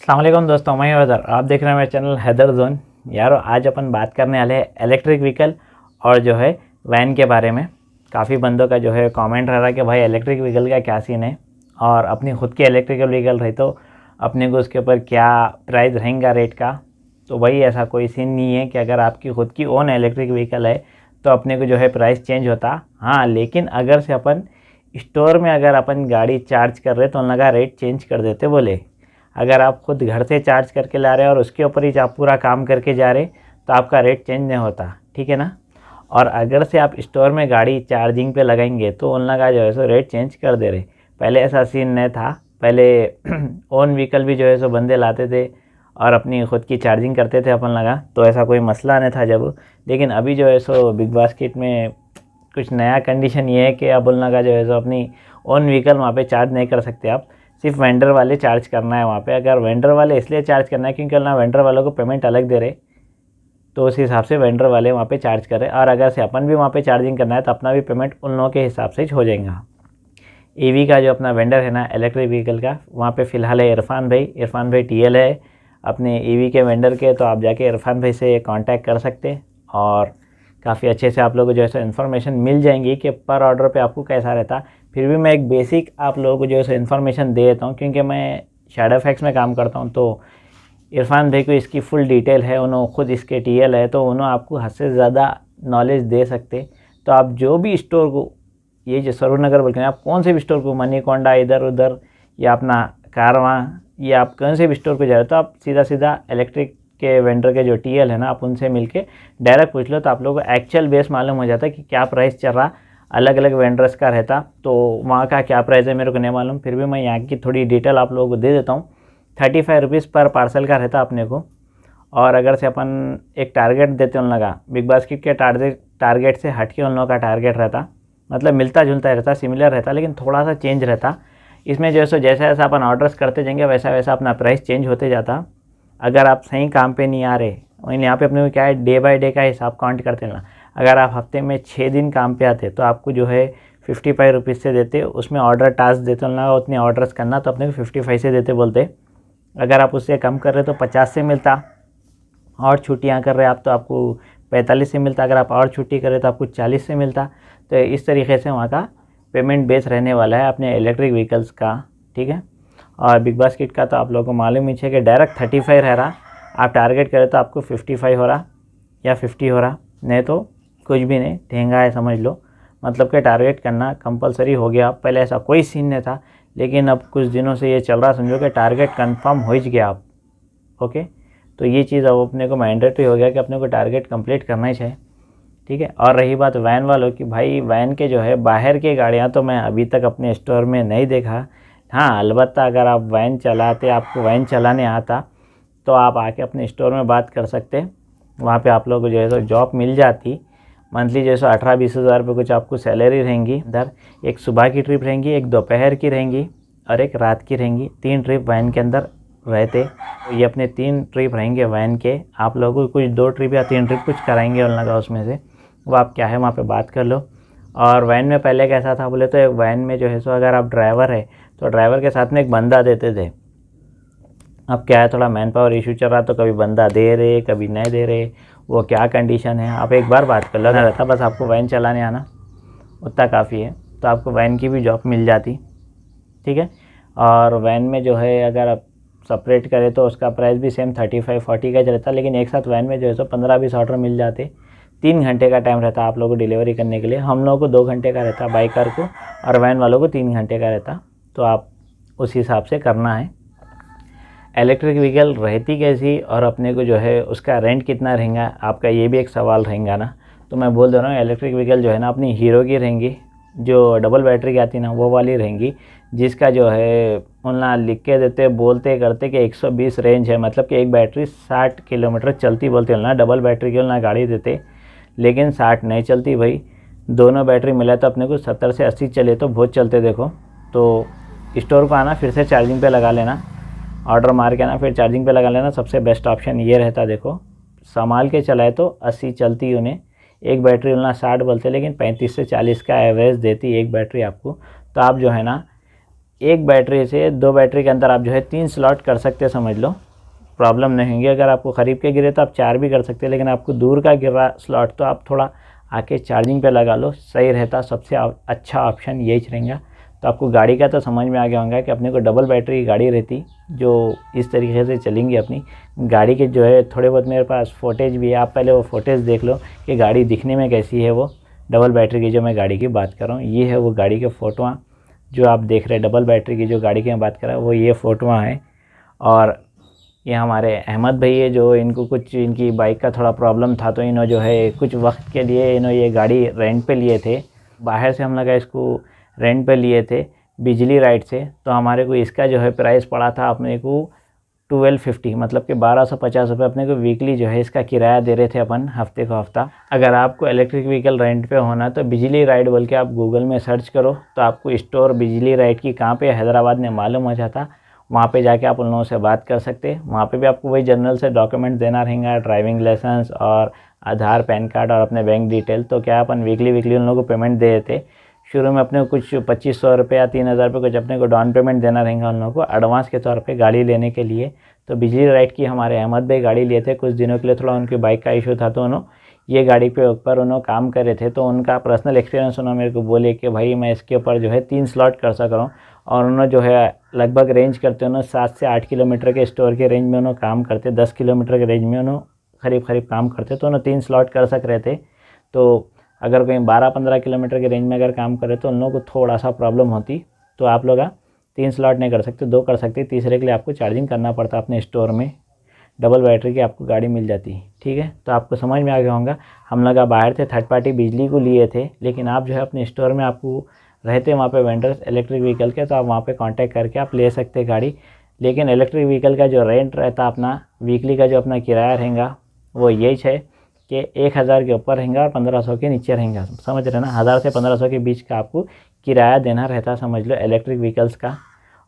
अस्सलाम वालेकुम दोस्तों, मैं हैदर। आप देख रहे हैं मेरा चैनल हैदर जोन। यारो आज अपन बात करने वाले हैं इलेक्ट्रिक व्हीकल और जो है वैन के बारे में। काफ़ी बंदों का जो है कमेंट रह रहा है कि भाई इलेक्ट्रिक व्हीकल का क्या सीन है और अपनी खुद की इलेक्ट्रिकल व्हीकल रही तो अपने को उसके ऊपर क्या प्राइस रहेगा रेट का। तो भाई ऐसा कोई सीन नहीं है कि अगर आपकी खुद की ओन इलेक्ट्रिक व्हीकल है तो अपने को जो है प्राइस चेंज होता। हाँ, लेकिन अगर से अपन स्टोर में अगर अपन गाड़ी चार्ज कर रहे तो उन लगा रेट चेंज कर देते बोले। अगर आप खुद घर से चार्ज करके ला रहे हैं और उसके ऊपर ही आप पूरा काम करके जा रहे तो आपका रेट चेंज नहीं होता, ठीक है ना। और अगर से आप स्टोर में गाड़ी चार्जिंग पे लगाएंगे तो उन लगा जो है सो रेट चेंज कर दे रहे। पहले ऐसा सीन नहीं था। पहले ओन व्हीकल भी जो है सो बंदे लाते थे और अपनी खुद की चार्जिंग करते थे अपन लगा, तो ऐसा कोई मसला नहीं था जब। लेकिन अभी जो है सो बिग बास्केट में कुछ नया कंडीशन ये है कि अब उन लगा जो है सो अपनी ओन व्हीकल वहाँ पे चार्ज नहीं कर सकते आप, सिर्फ वेंडर वाले चार्ज करना है वहाँ पे। अगर वेंडर वाले इसलिए चार्ज करना है क्योंकि ना वेंडर वालों को पेमेंट अलग दे रहे, तो उस हिसाब से वेंडर वाले वहाँ पे चार्ज करें। और अगर से अपन भी वहाँ पे चार्जिंग करना है तो अपना भी पेमेंट उन लोगों के हिसाब से हो जाएगा। ईवी का जो अपना वेंडर है ना इलेक्ट्रिक व्हीकल का, वहाँ पे फ़िलहाल है इरफान भाई टीएल है अपने ईवी के वेंडर के। तो आप जाके इरफान भाई से कांटेक्ट कर सकते हैं और काफ़ी अच्छे से आप लोगों को जो है इन्फॉर्मेशन मिल जाएंगी कि पर ऑर्डर पे आपको कैसा रहता। फिर भी मैं एक बेसिक आप लोगों को जो है इन्फॉर्मेशन दे देता हूँ क्योंकि मैं शैडोफैक्स में काम करता हूँ। तो इरफान भाई को इसकी फुल डिटेल है, उन्होंने खुद इसके टीएल है, तो उन्होंने आपको हद से ज़्यादा नॉलेज दे सकते। तो आप जो भी स्टोर को, ये जो सरूर नगर बोल के आप कौन से भी स्टोर को, मनीकोंडा इधर उधर या अपना कारवां, या आप कौन से भी स्टोर को जा रहे हो तो आप सीधा सीधा इलेक्ट्रिक के वेंडर के जो टीएल है ना आप उनसे मिलके डायरेक्ट पूछ लो तो आप लोगों को एक्चुअल बेस मालूम हो जाता है कि क्या प्राइस चल रहा। अलग अलग वेंडर्स का रहता तो वहाँ का क्या प्राइस है मेरे को नहीं मालूम, फिर भी मैं यहाँ की थोड़ी डिटेल आप लोगों को दे देता हूँ। 35 रुपीज़ पर पार्सल का रहता अपने को। और अगर से अपन एक टारगेट देते उन लगा, बिग बास्केट के टारगेट से हट के उन लोगों का टारगेट रहता, मतलब मिलता जुलता रहता, सिमिलर रहता, लेकिन थोड़ा सा चेंज रहता। इसमें जो है जैसा जैसा अपन ऑर्डर्स करते जाएंगे वैसा वैसा अपना प्राइस चेंज होते जाता। अगर आप सही काम पे नहीं आ रहे, वहीं यहाँ पे अपने को क्या है डे बाय डे का हिसाब काउंट करते ना। अगर आप हफ्ते में 6 दिन काम पे आते तो आपको जो है 55 रुपीज़ से देते, उसमें ऑर्डर टास्क देते ना उतने ऑर्डर्स करना तो अपने को 55 से देते बोलते। अगर आप उससे कम कर रहे तो 50 से मिलता, और छुट्टियाँ कर रहे आप तो आपको 45 से मिलता, अगर आप और छुट्टी कर रहे तो आपको 40 से मिलता। तो इस तरीके से वहाँ का पेमेंट बेस रहने वाला है अपने इलेक्ट्रिक व्हीकल्स का, ठीक है। और बिग बास्केट का तो आप लोगों को मालूम ही है कि डायरेक्ट 35 रह रहा, आप टारगेट करें तो आपको 55 हो रहा या 50 हो रहा, नहीं तो कुछ भी नहीं, ठेंगा है समझ लो। मतलब कि टारगेट करना कंपलसरी हो गया। पहले ऐसा कोई सीन नहीं था, लेकिन अब कुछ दिनों से ये चल रहा, समझो कि टारगेट कंफर्म हो ही गया आप। ओके, तो ये चीज़ अब अपने को मैंडेटरी हो गया कि अपने को टारगेट कंप्लीट करना ही चाहिए, ठीक है। और रही बात वैन वालों की, भाई वैन के जो है बाहर के गाड़ियाँ तो मैं अभी तक अपने स्टोर में नहीं देखा। हाँ, अलबत्ता अगर आप वैन चलाते, आपको वैन चलाने आता तो आप आके अपने स्टोर में बात कर सकते। वहाँ पे आप लोगों को जो है जॉब मिल जाती। मंथली जो है 18-20 हज़ार रुपये कुछ आपको सैलरी रहेंगी। इधर एक सुबह की ट्रिप रहेंगी, एक दोपहर की रहेंगी और एक रात की रहेंगी। 3 ट्रिप वैन के अंदर रहते। तो ये अपने 3 ट्रिप रहेंगे वैन के। आप लोगों को कुछ 2 ट्रिप या 3 ट्रिप कुछ कराएंगे उन लगा, उसमें से वो आप क्या है वहाँ पे बात कर लो। और वैन में पहले कैसा था बोले तो वैन में जो है सो अगर आप ड्राइवर है तो ड्राइवर के साथ में एक बंदा देते थे। अब क्या है थोड़ा मैन पावर इशू चल रहा, तो कभी बंदा दे रहे कभी नहीं दे रहे, वो क्या कंडीशन है आप एक बार बात कर लो ना रहता। बस आपको वैन चलाने आना उतना काफ़ी है, तो आपको वैन की भी जॉब मिल जाती, ठीक है। और वैन में जो है अगर आप सेपरेट करें तो उसका प्राइस भी सेम 35-40 का रहता, लेकिन एक साथ वैन में जो है सो 15-20 ऑर्डर मिल जाते। 3 घंटे का टाइम रहता आप लोगों को डिलीवरी करने के लिए। हम लोगों को 2 घंटे का रहता बाइकर को, और वैन वालों को 3 घंटे का रहता। तो आप उस हिसाब से करना है। इलेक्ट्रिक व्हीकल रहती कैसी और अपने को जो है उसका रेंट कितना रहेगा, आपका ये भी एक सवाल रहेगा ना। तो मैं बोल दे रहा हूँ इलेक्ट्रिक व्हीकल जो है ना अपनी हीरो की रहेंगी, जो डबल बैटरी की आती ना वो वाली रहेंगी, जिसका जो है उनना लिख के देते बोलते करते कि 120 रेंज है, मतलब कि एक बैटरी 60 किलोमीटर चलती बोलते ना। डबल बैटरी की ना गाड़ी देते, लेकिन 60 नहीं चलती भाई। दोनों बैटरी मिला तो अपने को 70 से 80 चले तो बहुत चलते। देखो तो स्टोर को आना, फिर से चार्जिंग पे लगा लेना, ऑर्डर मार के ना फिर चार्जिंग पे लगा लेना, सबसे बेस्ट ऑप्शन ये रहता। देखो संभाल के चलाए तो 80 चलती उन्हें, एक बैटरी उन्हें 60 बोलते, लेकिन 35 से 40 का एवरेज देती एक बैटरी आपको। तो आप जो है ना एक बैटरी से 2 बैटरी के अंदर आप जो है 3 स्लॉट कर सकते हैं, समझ लो प्रॉब्लम नहीं होगी। अगर आपको ख़रीद के गिरे तो आप 4 भी कर सकते हैं, लेकिन आपको दूर का गिरा स्लॉट तो आप थोड़ा आके चार्जिंग पे लगा लो, सही रहता। सबसे अच्छा ऑप्शन यही रहेगा। तो आपको गाड़ी का तो समझ में आ गया होगा कि अपने को डबल बैटरी की गाड़ी रहती जो इस तरीके से चलेंगी अपनी गाड़ी के जो है। थोड़े बहुत मेरे पास फुटेज भी है, आप पहले वो फुटेज देख लो कि गाड़ी दिखने में कैसी है। वो डबल बैटरी की जो मैं गाड़ी की बात कर रहा हूँ, ये है वो गाड़ी के फ़ोटोआँ जो आप देख रहे हैं। डबल बैटरी की जो गाड़ी की मैं बात कर रहा हूँ वो ये फ़ोटोआँ हैं। और ये हमारे अहमद भाई है जो इनको कुछ इनकी बाइक का थोड़ा प्रॉब्लम था, तो इन्होंने जो है कुछ वक्त के लिए इन्होंने ये गाड़ी रेंट पे लिए थे। बाहर से हम लगा इसको रेंट पे लिए थे बिजली राइड से। तो हमारे को इसका जो है प्राइस पड़ा था अपने को 1250, मतलब कि 1250 रुपये अपने को वीकली जो है इसका किराया दे रहे थे अपन, हफ्ते को हफ्ता। अगर आपको इलेक्ट्रिक व्हीकल रेंट पे होना तो बिजली राइड बोल के आप गूगल में सर्च करो तो आपको स्टोर बिजली राइड की कहाँ पे हैदराबाद में मालूम हो जाता। वहाँ पे जाके आप उन लोगों से बात कर सकते हैं। वहाँ पे भी आपको वही जनरल से डॉक्यूमेंट देना रहेगा, ड्राइविंग लाइसेंस और आधार, पैन कार्ड और अपने बैंक डिटेल। तो क्या अपन वीकली उन लोगों को पेमेंट दे देते। शुरू में अपने को कुछ 2500 रुपये या 3000 रुपये कुछ अपने को डाउन पेमेंट देना रहेगा उन लोगों को एडवांस के तौर पे गाड़ी लेने के लिए। तो बिजली राइड की हमारे अहमद भाई गाड़ी लिए थे कुछ दिनों के लिए, थोड़ा उनकी बाइक का इशू था तो उन्होंने ये गाड़ी पे ऊपर उन्होंने काम करे थे। तो उनका पर्सनल एक्सपीरियंस उन्होंने मेरे को बोले कि भाई मैं इसके ऊपर जो है 3 स्लॉट कर सक रहा हूँ। और उन्होंने जो है लगभग रेंज करते उन्होंने 7 से 8 किलोमीटर के स्टोर के रेंज में उन्होंने काम करते, 10 किलोमीटर के रेंज में उन्होंने करीब काम करते। तो उन्होंने 3 स्लॉट कर सक रहे थे। तो अगर कहीं 12-15 किलोमीटर के रेंज में अगर काम करे तो उन लोगों को थोड़ा सा प्रॉब्लम होती। तो आप लोग 3 स्लॉट नहीं कर सकते, 2 कर सकते। तीसरे के लिए आपको चार्जिंग करना पड़ता अपने स्टोर में। डबल बैटरी की आपको गाड़ी मिल जाती, ठीक है। तो आपको समझ में आ गया होगा। हम लोग बाहर थे, थर्ड पार्टी बिजली को लिए थे, लेकिन आप जो है अपने स्टोर में आपको रहते वहाँ पे वेंडर्स इलेक्ट्रिक व्हीकल के, तो आप वहाँ पे कांटेक्ट करके आप ले सकते हैं गाड़ी। लेकिन इलेक्ट्रिक व्हीकल का जो रेंट रहता अपना वीकली का जो अपना किराया रहेगा वो यही है कि 1000 के ऊपर रहेगा और 1500 के नीचे रहेगा। समझ रहे ना, 1000 से 1500 के बीच का आपको किराया देना रहता, समझ लो इलेक्ट्रिक व्हीकल्स का।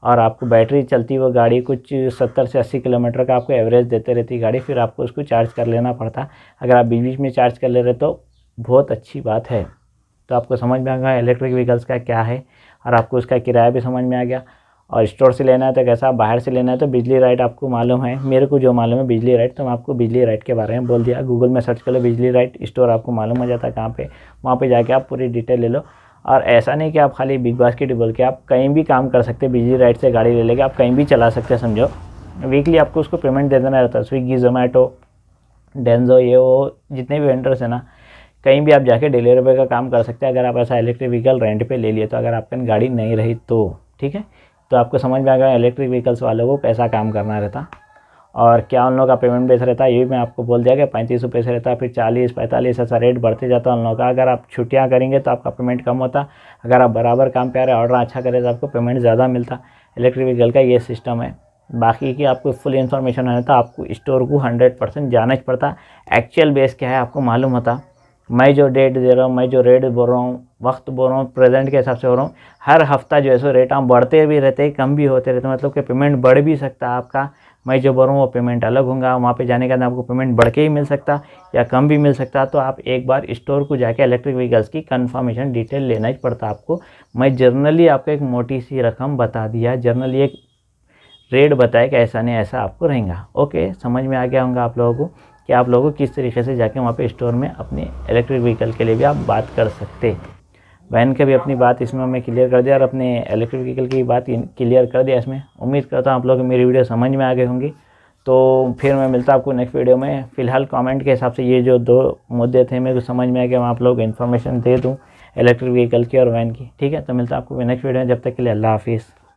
और आपको बैटरी चलती वो गाड़ी कुछ 70 से 80 किलोमीटर का आपको एवरेज देते रहती गाड़ी, फिर आपको उसको चार्ज कर लेना पड़ता। अगर आप बीच बीच में चार्ज कर ले रहे तो बहुत अच्छी बात है। तो आपको समझ में आ गया इलेक्ट्रिक व्हीकल्स का क्या है, और आपको उसका किराया भी समझ में आ गया। और स्टोर से लेना है तो कैसा, बाहर से लेना है तो बिजली राइड आपको मालूम है, मेरे को जो मालूम है बिजली राइड, तो मैं आपको बिजली राइड के बारे में बोल दिया। गूगल में सर्च कर लो बिजली राइड स्टोर, आपको मालूम हो जाता है कहाँ पे। वहाँ पे जाके आप पूरी डिटेल ले लो। और ऐसा नहीं कि आप खाली बिग बास्केट बोल के आप कहीं भी काम कर सकते, बिजली राइड से गाड़ी ले लेके आप कहीं भी चला सकते हैं। समझो वीकली आपको उसको पेमेंट दे देना रहता है। स्विगी, जोमेटो, डेंजो, ये वो जितने भी वेंडर्स हैं ना, कहीं भी आप जाके डिलीवरी का काम कर सकते हैं अगर आप ऐसा इलेक्ट्रिक व्हीकल रेंट पे ले लिए तो, अगर आपके गाड़ी नहीं रही तो, ठीक है। तो आपको समझ में आ गया इलेक्ट्रिक व्हीकल्स वालों को कैसा काम करना रहता और क्या उन लोगों का पेमेंट बेस रहता है। ये भी मैं आपको बोल दिया कि 35 रुपये से रहता है, फिर 40, 45 ऐसा रेट बढ़ते जाता है उन लोगों का। अगर आप छुट्टियाँ करेंगे तो आपका पेमेंट कम होता, अगर आप बराबर काम पे आ रहे, ऑर्डर अच्छा करें तो आपको पेमेंट ज़्यादा मिलता। इलेक्ट्रिक व्हीकल का ये सिस्टम है। बाकी की आपको फुल इन्फॉर्मेशन है तो आपको स्टोर को 100% जाना ही पड़ता। एक्चुअल बेस क्या है आपको मालूम होता। मैं जो डेट दे रहा हूँ, मैं जो रेट बोल रहा हूँ, वक्त बोल रहा हूँ, प्रेजेंट के हिसाब से हो रहा हूँ। हर हफ्ता जो है सो रेट हम बढ़ते भी रहते, कम भी होते रहते, मतलब कि पेमेंट बढ़ भी सकता है आपका। मैं जो बोल रहा हूँ वो पेमेंट अलग होगा, वहाँ पे जाने के बाद आपको पेमेंट बढ़ के ही मिल सकता या कम भी मिल सकता। तो आप एक बार स्टोर को जाके इलेक्ट्रिक व्हीकल्स की कंफर्मेशन डिटेल लेना ही पड़ता आपको। मैं जर्नली आपको एक मोटी सी रकम बता दिया, जर्नली एक रेट बताया कि ऐसा नहीं ऐसा आपको रहेगा। ओके, समझ में आ गया होगा आप लोगों को कि आप लोगों को किस तरीके से जाके वहाँ पे स्टोर में अपने इलेक्ट्रिक व्हीकल के लिए भी आप बात कर सकते। वैन के भी अपनी बात इसमें मैं क्लियर कर दिया और अपने इलेक्ट्रिक व्हीकल की बात क्लियर कर दिया इसमें। उम्मीद करता हूँ आप लोग मेरी वीडियो समझ में आ गए होंगी। तो फिर मैं मिलता हूँ आपको नेक्स्ट वीडियो में। फ़िलहाल कमेंट के हिसाब से ये जो 2 मुद्दे थे मेरे को समझ में आ गया, मैं आप लोग इन्फॉर्मेशन दे दूँ इलेक्ट्रिक व्हीकल की और वैन की, ठीक है। तो मिलता हूँ आपको नेक्स्ट वीडियो में, जब तक के लिए अल्लाह हाफिज़।